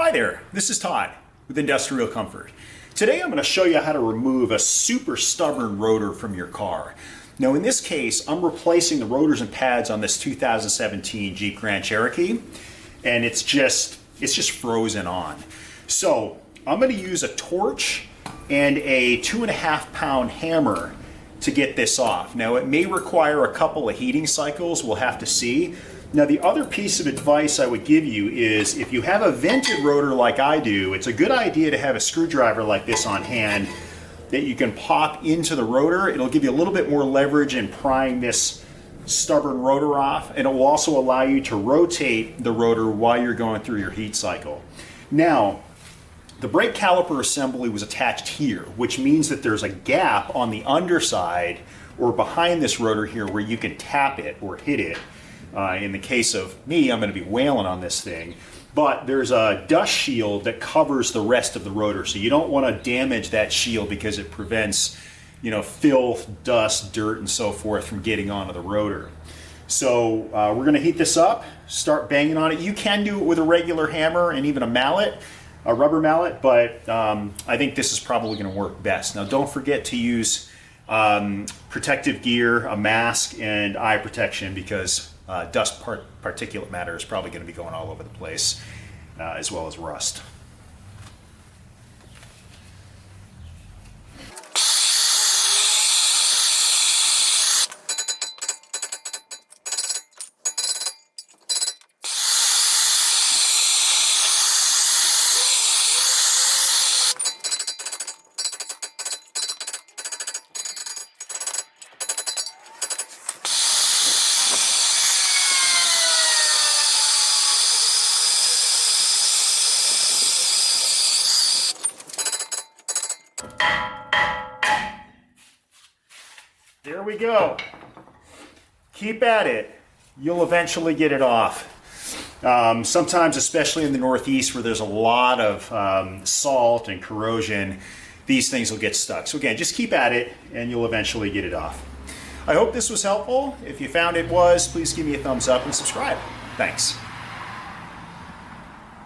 Hi there, this is Todd with Industrial Comfort. Today I'm going to show you how to remove a super stubborn rotor from your car. Now in this case, I'm replacing the rotors and pads on this 2017 Jeep Grand Cherokee, and it's just frozen on. So I'm going to use a torch and a 2.5 pound hammer to get this off. Now it may require a couple of heating cycles, we'll have to see. Now the other piece of advice I would give you is if you have a vented rotor like I do, it's a good idea to have a screwdriver like this on hand that you can pop into the rotor. It'll give you a little bit more leverage in prying this stubborn rotor off, and it will also allow you to rotate the rotor while you're going through your heat cycle. Now, the brake caliper assembly was attached here, which means that there's a gap on the underside or behind this rotor here where you can tap it or hit it. In the case of me, I'm going to be wailing on this thing, but there's a dust shield that covers the rest of the rotor, so you don't want to damage that shield because it prevents, filth, dust, dirt, and so forth from getting onto the rotor. So we're going to heat this up, start banging on it. You can do it with a regular hammer and even a mallet, a rubber mallet, but I think this is probably going to work best. Now don't forget to use protective gear, a mask, and eye protection because dust particulate matter is probably going to be going all over the place, as well as rust. There we go. Keep at it. You'll eventually get it off. Sometimes, especially in the Northeast where there's a lot of salt and corrosion, these things will get stuck. So again, just keep at it and you'll eventually get it off. I hope this was helpful. If you found it was, please give me a thumbs up and subscribe. Thanks.